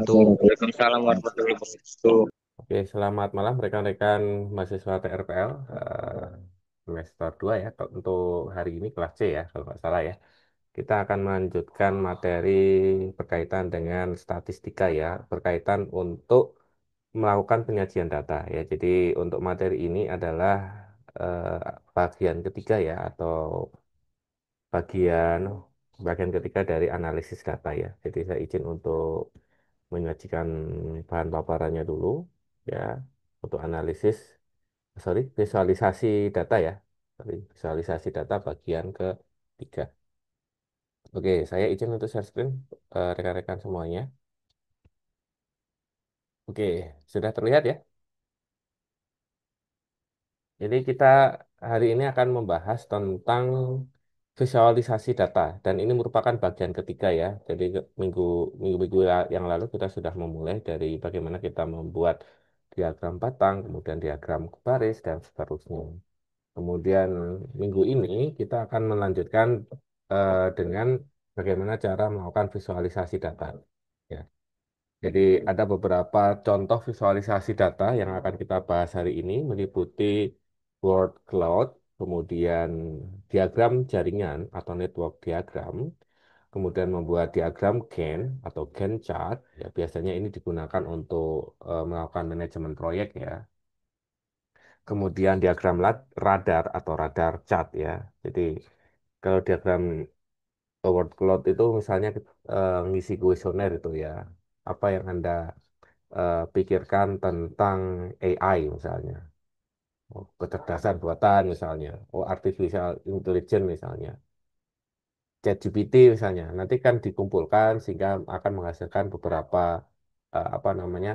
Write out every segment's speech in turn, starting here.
Waalaikumsalam warahmatullahi wabarakatuh. Oke, selamat malam rekan-rekan mahasiswa TRPL semester 2 ya. Untuk hari ini kelas C ya, kalau nggak salah ya. Kita akan melanjutkan materi berkaitan dengan statistika ya, berkaitan untuk melakukan penyajian data ya. Jadi untuk materi ini adalah eh, bagian ketiga ya, atau bagian bagian ketiga dari analisis data ya. Jadi saya izin untuk menyajikan bahan paparannya dulu ya, untuk analisis, visualisasi data ya. Visualisasi data bagian ketiga. Oke, saya izin untuk share screen rekan-rekan semuanya. Oke, sudah terlihat ya. Jadi kita hari ini akan membahas tentang visualisasi data, dan ini merupakan bagian ketiga ya. Jadi minggu minggu yang lalu kita sudah memulai dari bagaimana kita membuat diagram batang, kemudian diagram baris dan seterusnya. Kemudian minggu ini kita akan melanjutkan dengan bagaimana cara melakukan visualisasi data. Ya. Jadi ada beberapa contoh visualisasi data yang akan kita bahas hari ini, meliputi word cloud, kemudian diagram jaringan atau network diagram, kemudian membuat diagram Gantt atau Gantt chart. Ya, biasanya ini digunakan untuk melakukan manajemen proyek ya. Kemudian diagram radar atau radar chart ya. Jadi kalau diagram word cloud itu misalnya ngisi kuesioner itu ya. Apa yang Anda pikirkan tentang AI misalnya, oh, kecerdasan buatan misalnya, oh, artificial intelligence misalnya, ChatGPT misalnya, nanti kan dikumpulkan sehingga akan menghasilkan beberapa apa namanya,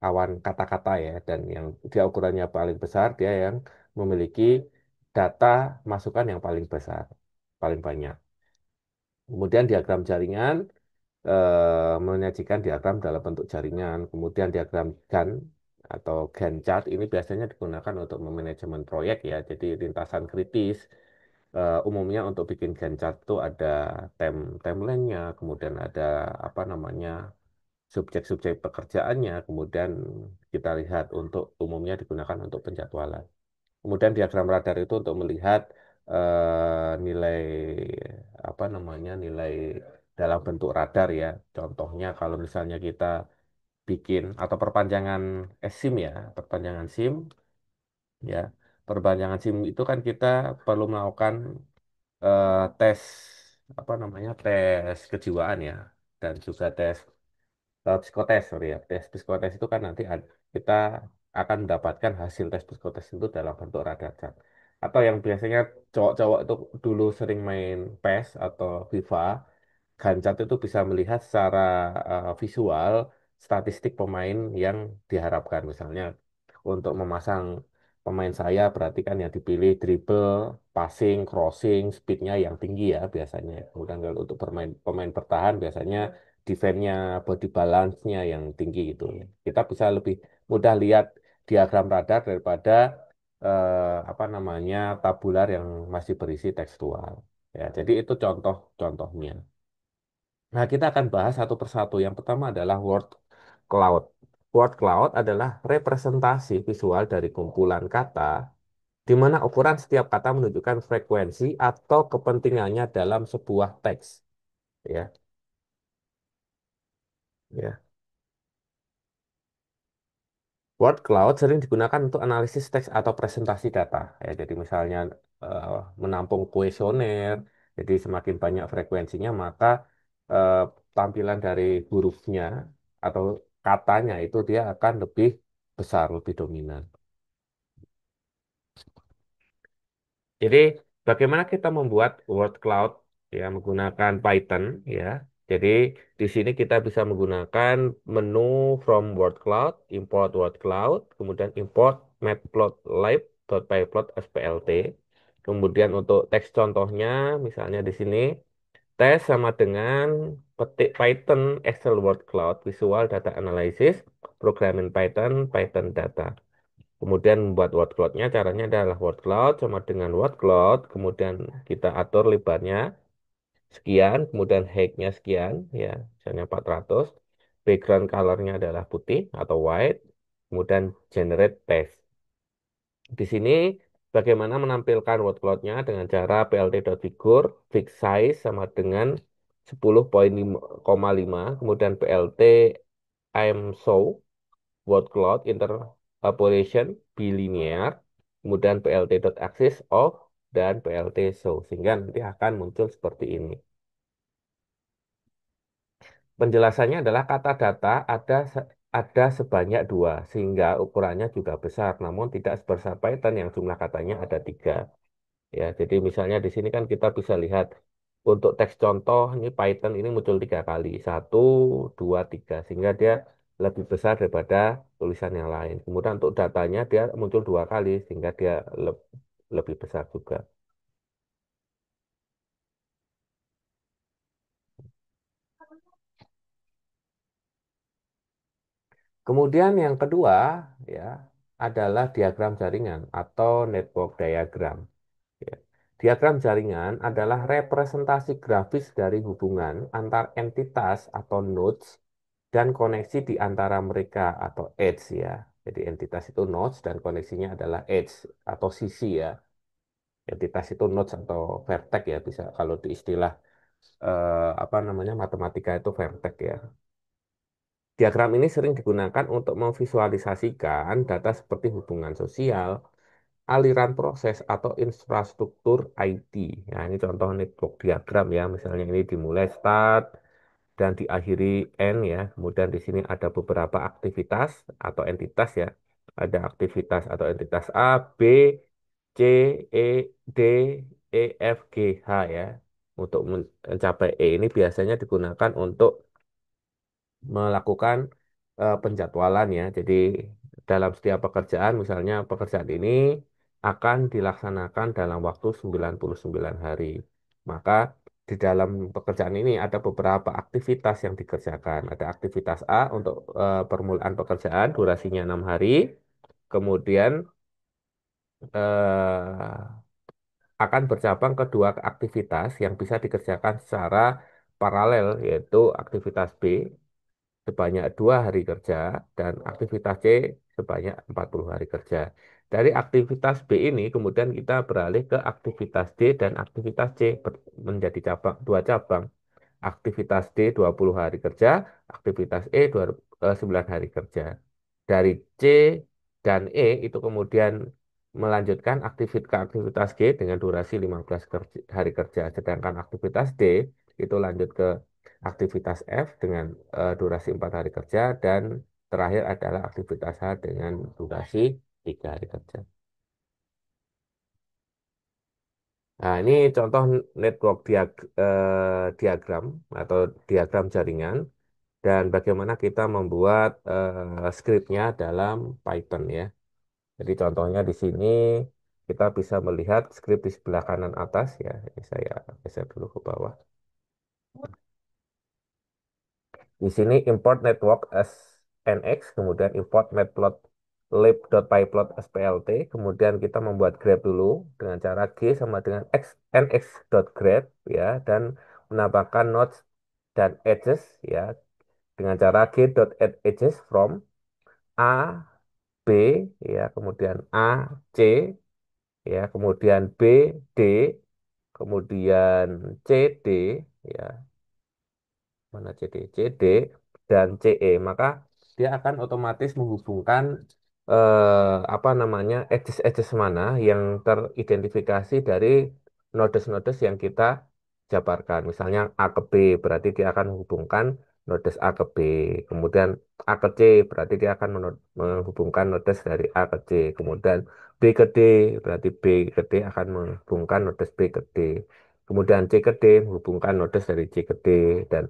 awan kata-kata ya, dan yang dia ukurannya paling besar dia yang memiliki data masukan yang paling besar, paling banyak. Kemudian diagram jaringan menyajikan diagram dalam bentuk jaringan. Kemudian diagram Gantt atau Gantt chart ini biasanya digunakan untuk memanajemen proyek ya. Jadi lintasan kritis. Umumnya untuk bikin Gantt chart itu ada timelinenya, kemudian ada apa namanya, subjek-subjek pekerjaannya, kemudian kita lihat untuk umumnya digunakan untuk penjadwalan. Kemudian diagram radar itu untuk melihat nilai apa namanya, nilai dalam bentuk radar ya. Contohnya kalau misalnya kita bikin atau perpanjangan SIM ya, perpanjangan SIM ya. Perpanjangan SIM itu kan kita perlu melakukan tes apa namanya, tes kejiwaan ya, dan juga tes psikotes, sorry ya. Tes psikotes itu kan nanti kita akan mendapatkan hasil tes psikotes itu dalam bentuk radar chart. Atau yang biasanya cowok-cowok itu dulu sering main PES atau FIFA, Gancat itu bisa melihat secara visual statistik pemain yang diharapkan. Misalnya untuk memasang pemain saya, berarti kan yang dipilih dribble, passing, crossing, speednya yang tinggi ya biasanya. Kemudian kalau untuk pemain pemain bertahan biasanya defense-nya, body balance-nya yang tinggi gitu. Kita bisa lebih mudah lihat diagram radar daripada apa namanya, tabular yang masih berisi tekstual. Ya, jadi itu contoh-contohnya. Nah, kita akan bahas satu persatu. Yang pertama adalah word cloud. Word cloud adalah representasi visual dari kumpulan kata, di mana ukuran setiap kata menunjukkan frekuensi atau kepentingannya dalam sebuah teks. Ya, ya. Word cloud sering digunakan untuk analisis teks atau presentasi data. Ya, jadi misalnya eh, menampung kuesioner, jadi semakin banyak frekuensinya, maka eh, tampilan dari hurufnya atau katanya itu dia akan lebih besar, lebih dominan. Jadi bagaimana kita membuat word cloud ya, menggunakan Python ya. Jadi di sini kita bisa menggunakan menu from word cloud, import word cloud, kemudian import matplotlib.pyplot splt. Kemudian untuk teks contohnya misalnya di sini tes sama dengan petik Python Excel word cloud visual data analysis, programming Python Python data. Kemudian membuat word cloud-nya, caranya adalah word cloud sama dengan word cloud, kemudian kita atur lebarnya sekian, kemudian height-nya sekian, ya, misalnya 400. background colornya adalah putih atau white, kemudian generate text. Di sini bagaimana menampilkan word cloud-nya dengan cara plt.figure fix size sama dengan 10,5, kemudian plt I'm show word cloud interpolation bilinear, kemudian plt.axis off dan plt show sehingga nanti akan muncul seperti ini. Penjelasannya adalah kata data ada sebanyak dua, sehingga ukurannya juga besar, namun tidak sebesar Python yang jumlah katanya ada tiga. Ya, jadi misalnya di sini kan kita bisa lihat untuk teks contoh ini Python ini muncul tiga kali, satu, dua, tiga, sehingga dia lebih besar daripada tulisan yang lain. Kemudian untuk datanya dia muncul dua kali, sehingga dia lebih besar juga. Kemudian yang kedua ya adalah diagram jaringan atau network diagram. Ya. Diagram jaringan adalah representasi grafis dari hubungan antar entitas atau nodes dan koneksi di antara mereka atau edge ya. Jadi entitas itu nodes dan koneksinya adalah edge atau sisi ya. Entitas itu nodes atau vertex ya bisa kalau di istilah apa namanya matematika itu vertex ya. Diagram ini sering digunakan untuk memvisualisasikan data seperti hubungan sosial, aliran proses, atau infrastruktur IT. Ya, ini contoh network diagram ya. Misalnya ini dimulai start dan diakhiri end ya. Kemudian di sini ada beberapa aktivitas atau entitas ya. Ada aktivitas atau entitas A, B, C, E, D, E, F, G, H ya. Untuk mencapai E ini biasanya digunakan untuk melakukan penjadwalan ya. Jadi dalam setiap pekerjaan, misalnya pekerjaan ini akan dilaksanakan dalam waktu 99 hari. Maka di dalam pekerjaan ini ada beberapa aktivitas yang dikerjakan. Ada aktivitas A untuk permulaan pekerjaan, durasinya 6 hari. Kemudian akan bercabang ke dua aktivitas yang bisa dikerjakan secara paralel, yaitu aktivitas B sebanyak 2 hari kerja dan aktivitas C sebanyak 40 hari kerja. Dari aktivitas B ini kemudian kita beralih ke aktivitas D dan aktivitas C menjadi dua cabang. Aktivitas D 20 hari kerja, aktivitas E 9 hari kerja. Dari C dan E itu kemudian melanjutkan ke aktivitas G dengan durasi 15 hari kerja. Sedangkan aktivitas D itu lanjut ke aktivitas F dengan durasi 4 hari kerja dan terakhir adalah aktivitas H dengan durasi 3 hari kerja. Nah, ini contoh network diagram atau diagram jaringan dan bagaimana kita membuat skripnya dalam Python ya. Jadi contohnya di sini kita bisa melihat skrip di sebelah kanan atas ya. Ini saya geser dulu ke bawah. Di sini import network as nx, kemudian import lib.pyplot splt, kemudian kita membuat grep dulu dengan cara g sama dengan nx.grep ya dan menambahkan nodes dan edges ya dengan cara g.add from a b ya kemudian a c ya kemudian b d kemudian c d ya mana CD, CD dan CE, maka dia akan otomatis menghubungkan apa namanya edges-edges mana yang teridentifikasi dari nodes-nodes yang kita jabarkan. Misalnya A ke B berarti dia akan menghubungkan nodes A ke B. Kemudian A ke C berarti dia akan menghubungkan nodes dari A ke C. Kemudian B ke D berarti B ke D akan menghubungkan nodes B ke D. Kemudian C ke D menghubungkan nodes dari C ke D dan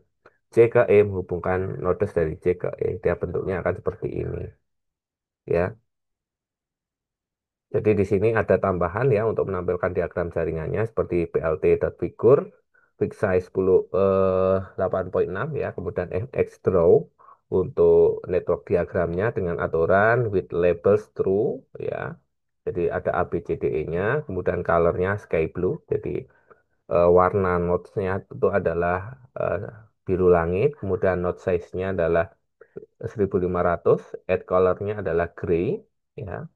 C ke E menghubungkan nodes dari C ke E. Dia bentuknya akan seperti ini. Ya, jadi di sini ada tambahan ya untuk menampilkan diagram jaringannya seperti plt.figure, fix size 8,6 ya, kemudian fx draw untuk network diagramnya dengan aturan with labels true ya. Jadi ada A, B, C, D, E-nya, kemudian colornya sky blue. Jadi warna notesnya itu adalah eh, biru langit, kemudian node size-nya adalah 1500, add colornya adalah gray, ya.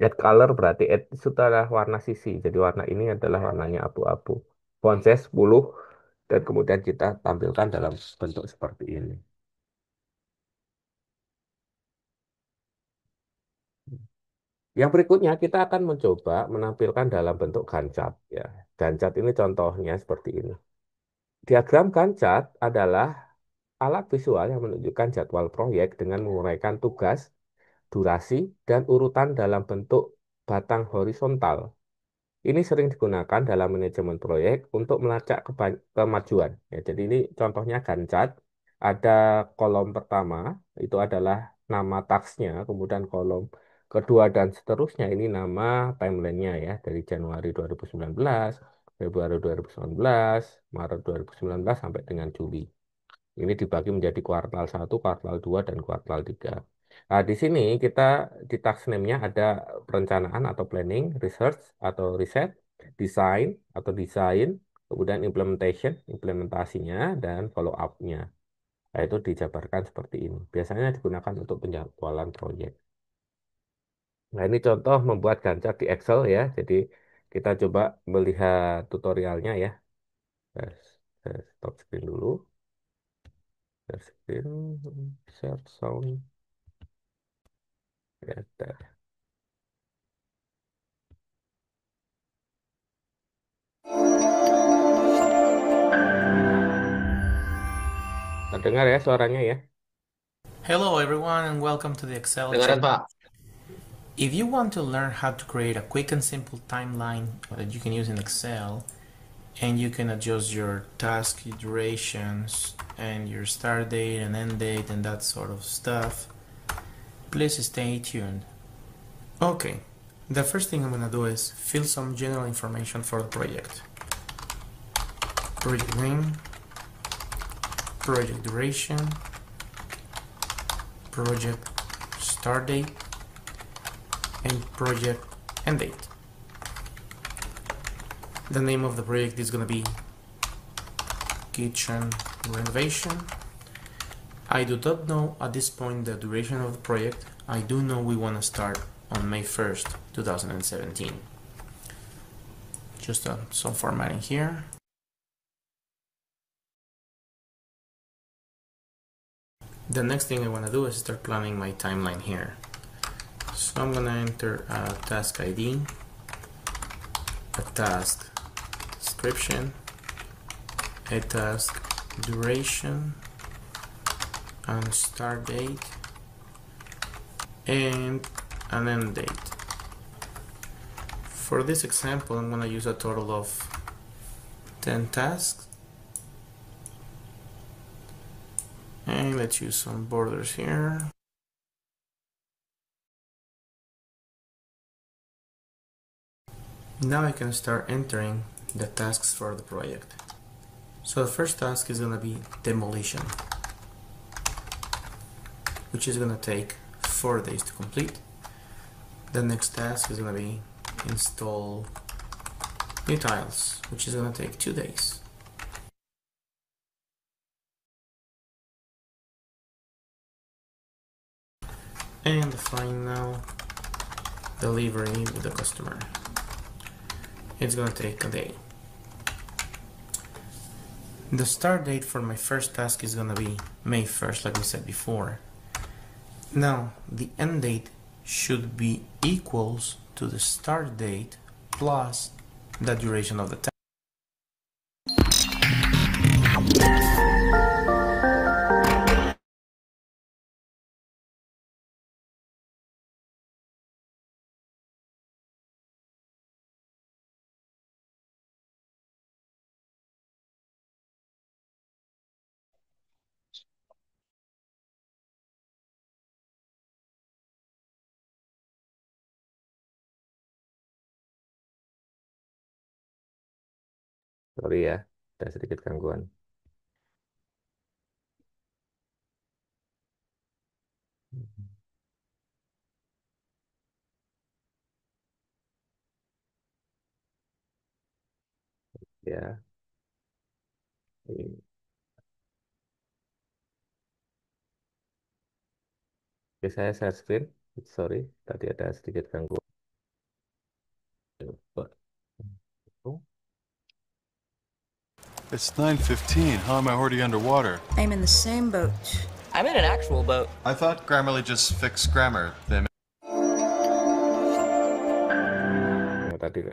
Add color berarti add itu adalah warna sisi. Jadi warna ini adalah warnanya abu-abu. Font size 10 dan kemudian kita tampilkan dalam bentuk seperti ini. Yang berikutnya kita akan mencoba menampilkan dalam bentuk gancat, ya. Gancat ini contohnya seperti ini. Diagram gancat adalah alat visual yang menunjukkan jadwal proyek dengan menguraikan tugas, durasi, dan urutan dalam bentuk batang horizontal. Ini sering digunakan dalam manajemen proyek untuk melacak kemajuan. Ya, jadi ini contohnya Gantt chart. Ada kolom pertama, itu adalah nama tasknya, kemudian kolom kedua dan seterusnya ini nama timelinenya ya, dari Januari 2019, Februari 2019, Maret 2019 sampai dengan Juli. Ini dibagi menjadi kuartal 1, kuartal 2, dan kuartal 3. Nah, di sini kita di task name-nya ada perencanaan atau planning, research atau riset, design atau desain, kemudian implementation, implementasinya, dan follow up-nya. Nah, itu dijabarkan seperti ini. Biasanya digunakan untuk penjadwalan proyek. Nah, ini contoh membuat Gantt di Excel ya. Jadi kita coba melihat tutorialnya ya. Saya stop screen dulu. Share screen, share sound. Ya, dah. Terdengar ya suaranya ya. Hello everyone and welcome to the Excel Dengaran channel. Pak. If you want to learn how to create a quick and simple timeline that you can use in Excel and you can adjust your task durations and your start date and end date and that sort of stuff, please stay tuned. Okay, the first thing I'm gonna do is fill some general information for the project. Project name, project duration, project start date, and project end date. The name of the project is gonna be kitchen renovation. I do not know at this point the duration of the project. I do know we want to start on May 1st, 2017. Just some formatting here. The next thing I want to do is start planning my timeline here. So I'm gonna enter a task ID, a task description, a task duration, and start date, and an end date. For this example, I'm gonna use a total of 10 tasks. And let's use some borders here. Now I can start entering the tasks for the project. So the first task is gonna be demolition, which is gonna take 4 days to complete. The next task is gonna be install new tiles, which is gonna take 2 days. And the final delivery with the customer. It's gonna take a day. The start date for my first task is gonna be May 1st, like we said before. Now, the end date should be equals to the start date plus the duration of the task. Sorry ya, ada sedikit gangguan. Ya, ini. Oke, saya share screen. Sorry, tadi ada sedikit gangguan. It's 9:15. How am I already underwater? I'm in the same boat. I'm in an actual boat. I thought Grammarly just fixed grammar. Nah, tadi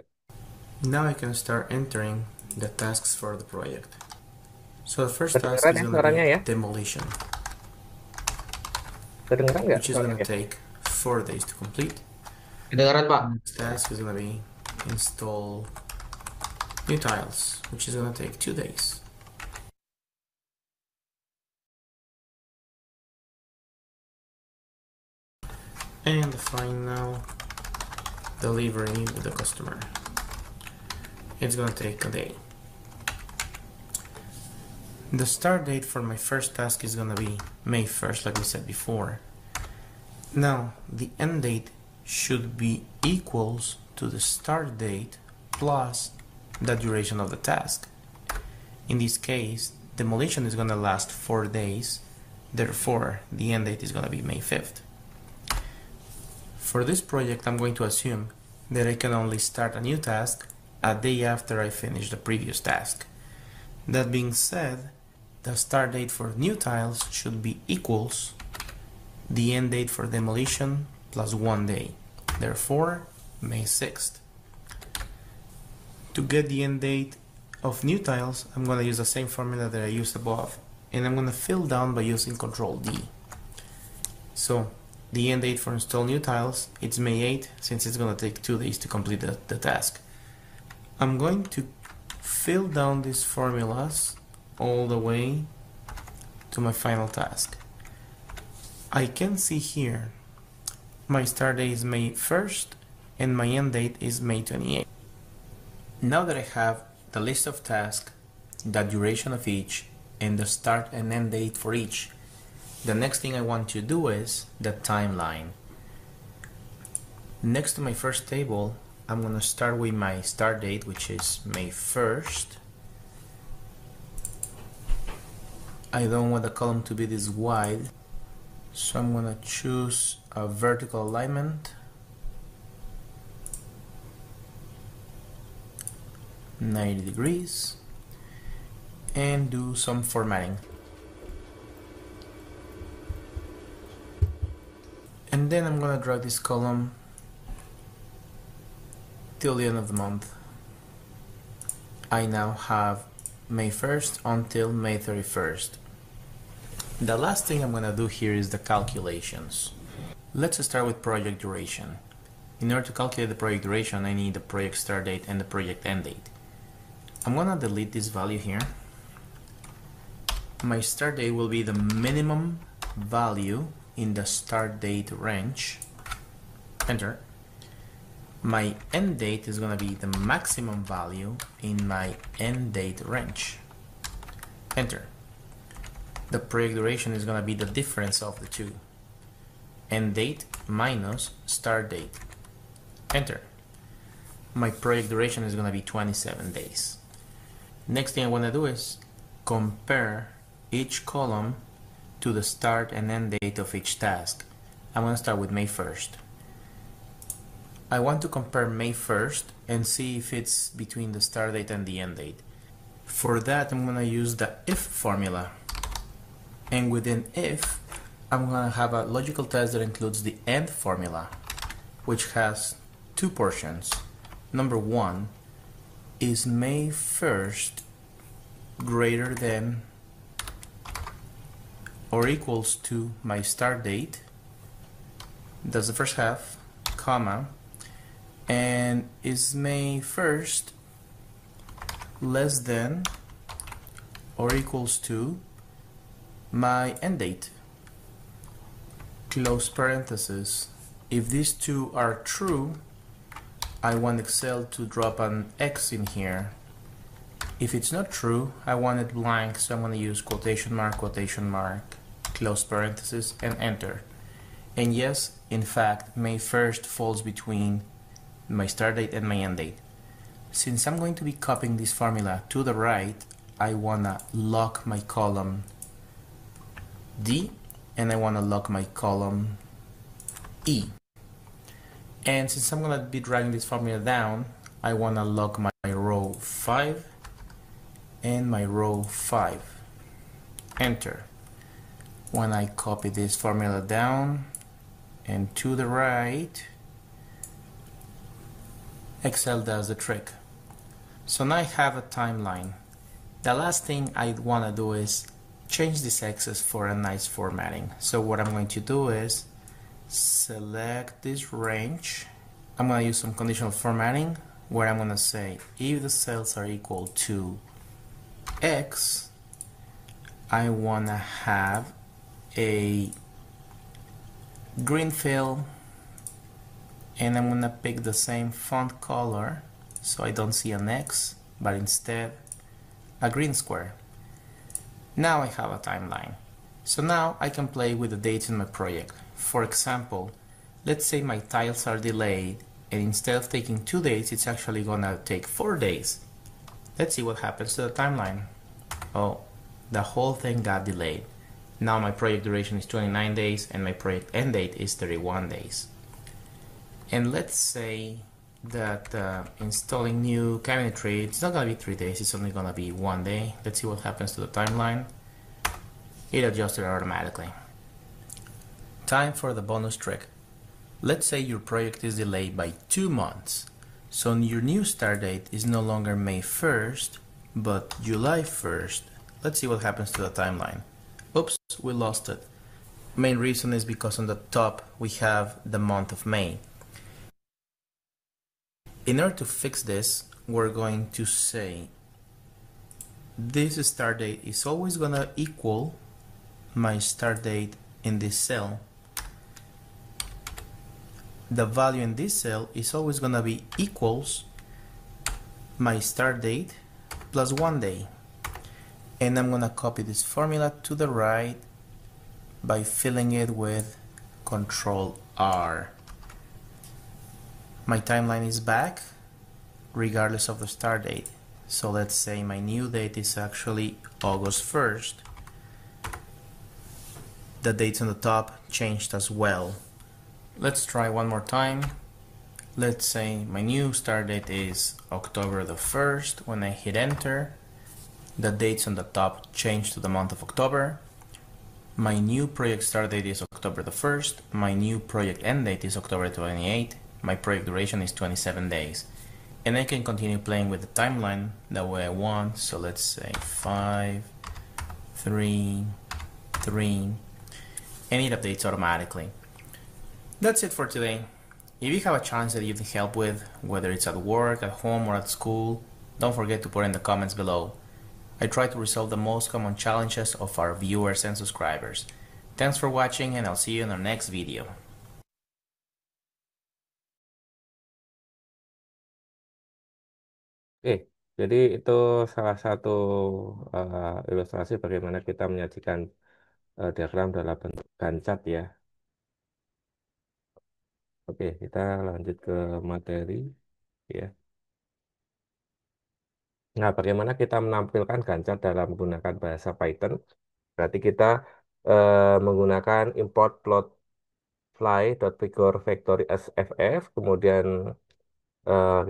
Now I can start entering the tasks for the project. So the first task kedengeran is ya going to suaranya be ya? demolition, Kedengeran nggak which is going to suaranya? take 4 days to complete. Kedengaran, Pak. Next task is going to be install new tiles, which is going to take 2 days. And the final delivery with the customer. It's going to take a day. The start date for my first task is going to be May 1st, like we said before. Now, the end date should be equals to the start date plus the duration of the task. In this case, demolition is going to last 4 days, therefore the end date is going to be May 5th. For this project, I'm going to assume that I can only start a new task a day after I finish the previous task. That being said, the start date for new tiles should be equals the end date for demolition plus 1 day, therefore May 6th. To get the end date of new tiles, I'm going to use the same formula that I used above, and I'm going to fill down by using Control D. So the end date for install new tiles, it's May 8th, since it's going to take 2 days to complete the task. I'm going to fill down these formulas all the way to my final task. I can see here my start date is May 1st and my end date is May 28th. Now that I have the list of tasks, the duration of each, and the start and end date for each, the next thing I want to do is the timeline. Next to my first table, I'm going to start with my start date, which is May 1st. I don't want the column to be this wide, so I'm going to choose a vertical alignment, 90 degrees, and do some formatting. And then I'm going to drag this column till the end of the month. I now have May 1st until May 31st. The last thing I'm going to do here is the calculations. Let's start with project duration. In order to calculate the project duration, I need the project start date and the project end date. I'm going to delete this value here. My start date will be the minimum value in the start date range. Enter. My end date is going to be the maximum value in my end date range. Enter. The project duration is going to be the difference of the two. End date minus start date. Enter. My project duration is going to be 27 days. Next thing I want to do is compare each column to the start and end date of each task. I'm going to start with May 1st. I want to compare May 1st and see if it's between the start date and the end date. For that, I'm going to use the if formula. And within if, I'm going to have a logical test that includes the AND formula, which has two portions. Number one, is May 1st greater than or equals to my start date? That's the first half, comma, and is May 1st less than or equals to my end date? Close parenthesis. If these two are true, I want Excel to drop an X in here. If it's not true, I want it blank, so I'm going to use quotation mark, close parenthesis, and enter. And yes, in fact, May 1st falls between my start date and my end date. Since I'm going to be copying this formula to the right, I want to lock my column D, and I want to lock my column E. And since I'm gonna be dragging this formula down, I wanna lock my row 5 and my row 5. Enter. When I copy this formula down and to the right, Excel does the trick. So now I have a timeline. The last thing I want to do is change this axis for a nice formatting. So what I'm going to do is select this range. I'm going to use some conditional formatting where I'm going to say if the cells are equal to X, I want to have a green fill, and I'm going to pick the same font color so I don't see an X but instead a green square. Now I have a timeline. So now I can play with the dates in my project. For example, let's say my tiles are delayed and instead of taking 2 days, it's actually gonna take 4 days. Let's see what happens to the timeline. Oh, the whole thing got delayed. Now my project duration is 29 days and my project end date is 31 days. And let's say that installing new cabinetry, it's not gonna be 3 days, it's only gonna be 1 day. Let's see what happens to the timeline. It adjusted automatically. Time for the bonus trick. Let's say your project is delayed by 2 months. So your new start date is no longer May 1st, but July 1st. Let's see what happens to the timeline. Oops, we lost it. Main reason is because on the top we have the month of May. In order to fix this, we're going to say this start date is always gonna equal my start date in this cell. The value in this cell is always gonna be equals my start date plus 1 day. And I'm gonna copy this formula to the right by filling it with Control R. My timeline is back regardless of the start date. So let's say my new date is actually August 1st. The dates on the top changed as well. Let's try one more time. Let's say my new start date is October the 1st. When I hit enter, the dates on the top change to the month of October. My new project start date is October the 1st. My new project end date is October 28th. My project duration is 27 days. And I can continue playing with the timeline the way I want. So let's say 5, 3, 3, and it updates automatically. That's it for today. If you have a challenge that you need help with, whether it's at work, at home, or at school, don't forget to put in the comments below. I try to resolve the most common challenges of our viewers and subscribers. Thanks for watching, and I'll see you in our next video. Oke, jadi itu salah satu ilustrasi bagaimana kita menyajikan diagram dalam bentuk gancat ya. Oke, kita lanjut ke materi ya. Nah, bagaimana kita menampilkan gancat dalam menggunakan bahasa Python? Berarti kita menggunakan import plot fly.figure factory sff, kemudian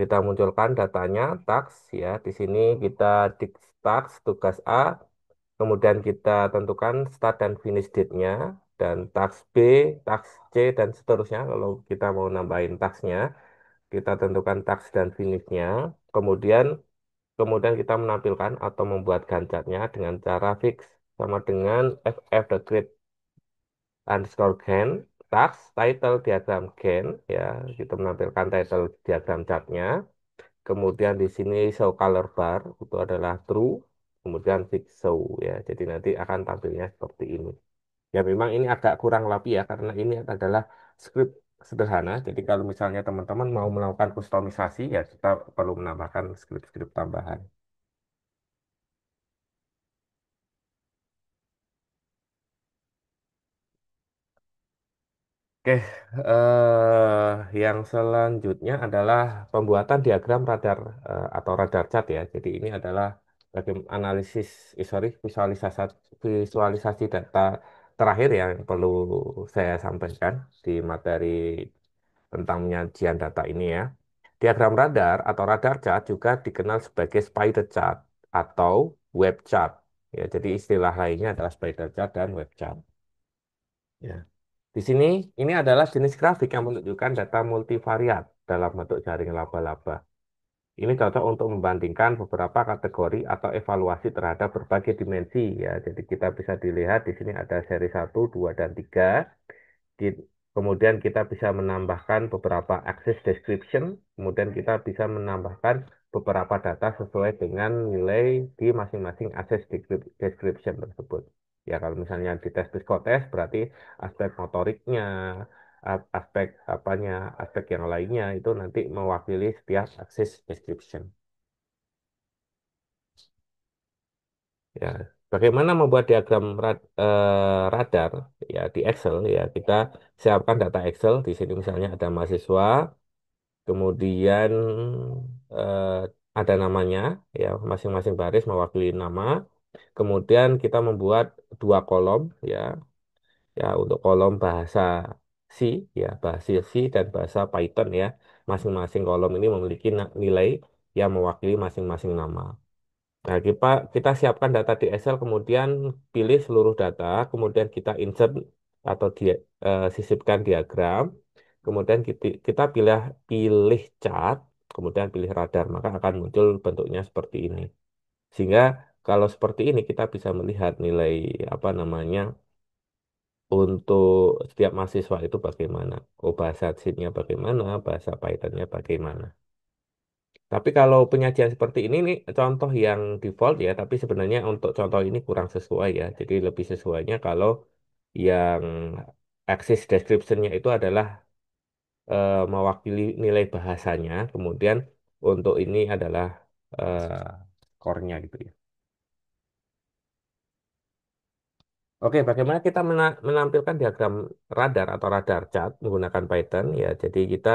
kita munculkan datanya tax ya. Di sini kita dik tax tugas A, kemudian kita tentukan start dan finish date-nya, dan tax B, tax C, dan seterusnya. Kalau kita mau nambahin taxnya, kita tentukan tax dan finish-nya. Kemudian kita menampilkan atau membuat gancatnya dengan cara fix sama dengan ff.create underscore Gantt tax title diagram Gantt ya, kita menampilkan title diagram chartnya. Kemudian di sini show color bar itu adalah true, kemudian fix show ya, jadi nanti akan tampilnya seperti ini ya. Memang ini agak kurang rapi ya karena ini adalah script sederhana, jadi kalau misalnya teman-teman mau melakukan kustomisasi ya kita perlu menambahkan script-script tambahan. Oke, yang selanjutnya adalah pembuatan diagram radar atau radar chart ya. Jadi ini adalah bagaimana analisis, visualisasi data terakhir yang perlu saya sampaikan di materi tentang penyajian data ini ya. Diagram radar atau radar chart juga dikenal sebagai spider chart atau web chart. Ya, jadi istilah lainnya adalah spider chart dan web chart. Ya. Di sini ini adalah jenis grafik yang menunjukkan data multivariat dalam bentuk jaring laba-laba. Ini cocok untuk membandingkan beberapa kategori atau evaluasi terhadap berbagai dimensi ya. Jadi kita bisa dilihat di sini ada seri 1, 2, dan 3. Ki- Kemudian kita bisa menambahkan beberapa access description, kemudian kita bisa menambahkan beberapa data sesuai dengan nilai di masing-masing access description tersebut. Ya, kalau misalnya di tes psikotes berarti aspek motoriknya, aspek apanya, aspek yang lainnya itu nanti mewakili setiap access description. Ya, bagaimana membuat diagram radar ya di Excel ya kita siapkan data Excel di sini misalnya ada mahasiswa kemudian eh, ada namanya ya masing-masing baris mewakili nama kemudian kita membuat dua kolom ya ya untuk kolom bahasa C ya bahasa C dan bahasa Python ya masing-masing kolom ini memiliki nilai yang mewakili masing-masing nama. Nah, kita siapkan data di Excel, kemudian pilih seluruh data, kemudian kita insert atau sisipkan diagram, kemudian kita pilih chart, kemudian pilih radar, maka akan muncul bentuknya seperti ini. Sehingga kalau seperti ini kita bisa melihat nilai apa namanya untuk setiap mahasiswa itu bagaimana, oh bahasa C-nya bagaimana, bahasa Python-nya bagaimana. Tapi kalau penyajian seperti ini nih contoh yang default ya, tapi sebenarnya untuk contoh ini kurang sesuai ya. Jadi lebih sesuainya kalau yang axis description-nya itu adalah mewakili nilai bahasanya, kemudian untuk ini adalah core-nya gitu ya. Oke, bagaimana kita menampilkan diagram radar atau radar chart menggunakan Python ya. Jadi kita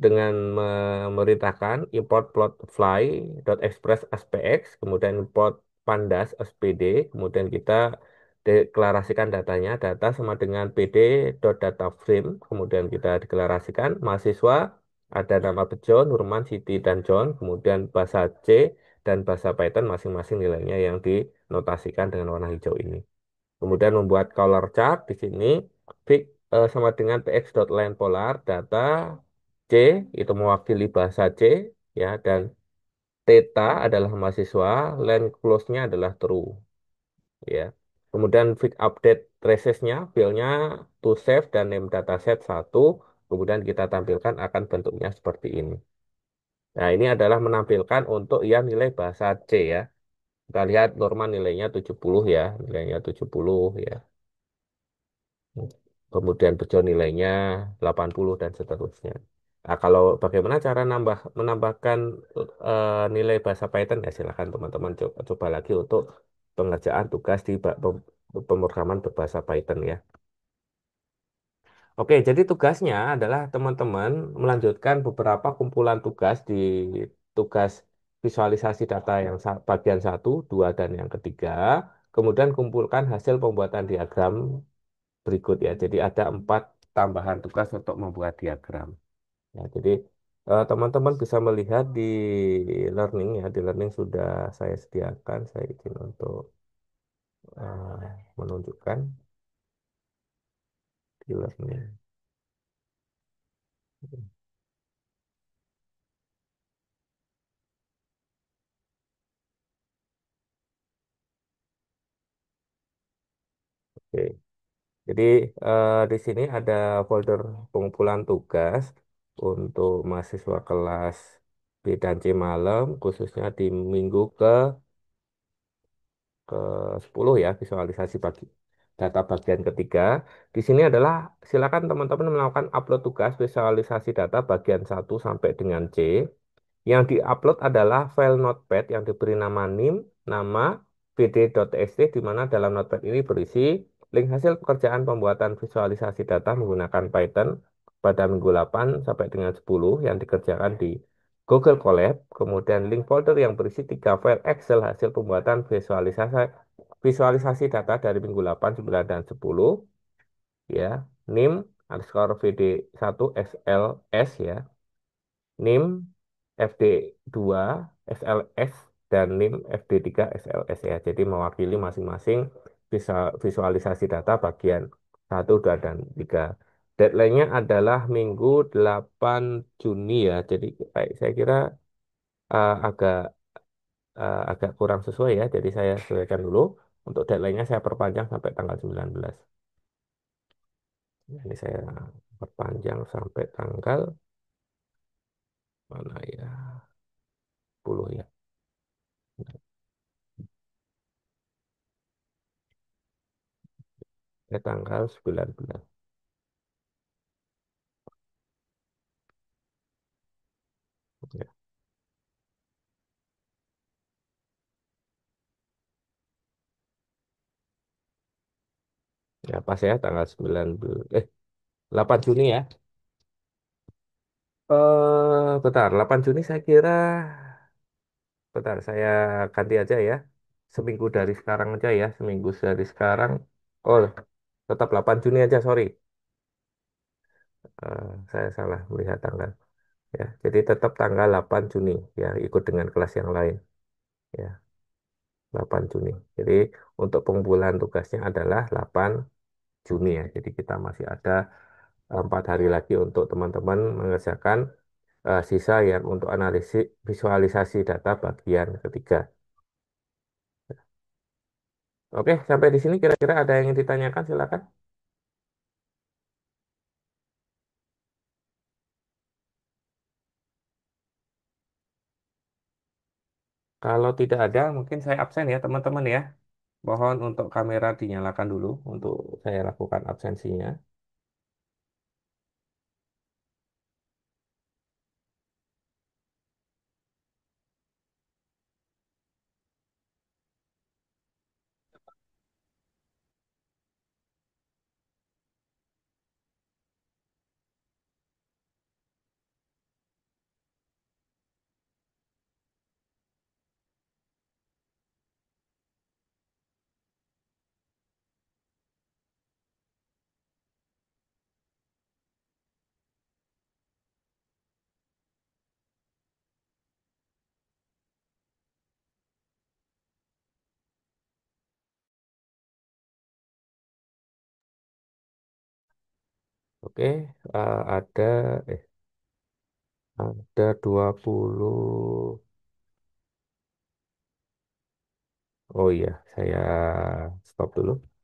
dengan memerintahkan import plotfly.express aspx, kemudian import pandas spd, kemudian kita deklarasikan datanya, data sama dengan pd.dataframe, kemudian kita deklarasikan mahasiswa, ada nama Bejo, Nurman, Siti, dan John, kemudian bahasa C dan bahasa Python masing-masing nilainya yang dinotasikan dengan warna hijau ini. Kemudian membuat color chart di sini fix sama dengan px.line polar data C itu mewakili bahasa C ya dan theta adalah mahasiswa, line close-nya adalah true ya. Kemudian fix update traces-nya, filenya to save dan name dataset 1, kemudian kita tampilkan akan bentuknya seperti ini. Nah, ini adalah menampilkan untuk yang nilai bahasa C ya. Kita lihat Norman nilainya 70 ya, nilainya 70 ya. Kemudian Bejo nilainya 80 dan seterusnya. Nah, kalau bagaimana cara menambahkan nilai bahasa Python ya silakan teman-teman coba lagi untuk pengerjaan tugas di pemrograman berbahasa Python ya. Oke, jadi tugasnya adalah teman-teman melanjutkan beberapa kumpulan tugas di tugas visualisasi data yang bagian 1, 2, dan yang ketiga. Kemudian kumpulkan hasil pembuatan diagram berikut ya. Jadi ada 4 tambahan tugas untuk membuat diagram. Ya, jadi teman-teman bisa melihat di learning ya. Di learning sudah saya sediakan. Saya izin untuk menunjukkan di learning. Oke. Jadi di sini ada folder pengumpulan tugas untuk mahasiswa kelas B dan C malam, khususnya di minggu ke 10 ya, visualisasi data bagian ketiga. Di sini adalah silakan teman-teman melakukan upload tugas visualisasi data bagian 1 sampai dengan C. Yang diupload adalah file notepad yang diberi nama NIM, nama bd.txt, di mana dalam notepad ini berisi link hasil pekerjaan pembuatan visualisasi data menggunakan Python pada minggu 8 sampai dengan 10 yang dikerjakan di Google Colab, kemudian link folder yang berisi 3 file Excel hasil pembuatan visualisasi visualisasi data dari minggu 8, 9, dan 10 ya. NIM underscore VD1 SLS ya. NIM FD2 SLS dan NIM FD3 SLS ya. Jadi mewakili masing-masing visualisasi data bagian 1, 2, dan 3. Deadline-nya adalah Minggu 8 Juni ya. Jadi saya kira agak agak kurang sesuai ya. Jadi saya sesuaikan dulu. Untuk deadline-nya saya perpanjang sampai tanggal 19. Ini saya perpanjang sampai tanggal mana ya? 10 ya. Tanggal 19. Ya, ya pas ya tanggal 19 8 Juni ya. Bentar, 8 Juni saya kira bentar saya ganti aja ya. Seminggu dari sekarang aja ya, seminggu dari sekarang. Oh, tetap 8 Juni aja, sorry. Saya salah melihat tanggal ya. Jadi tetap tanggal 8 Juni ya, ikut dengan kelas yang lain ya, 8 Juni. Jadi untuk pengumpulan tugasnya adalah 8 Juni ya. Jadi kita masih ada 4 hari lagi untuk teman-teman mengerjakan sisa yang untuk analisis visualisasi data bagian ketiga. Oke, sampai di sini kira-kira ada yang ingin ditanyakan, silakan. Kalau tidak ada, mungkin saya absen ya teman-teman ya. Mohon untuk kamera dinyalakan dulu untuk saya lakukan absensinya. Oke, ada eh ada 20. Oh iya, saya stop dulu.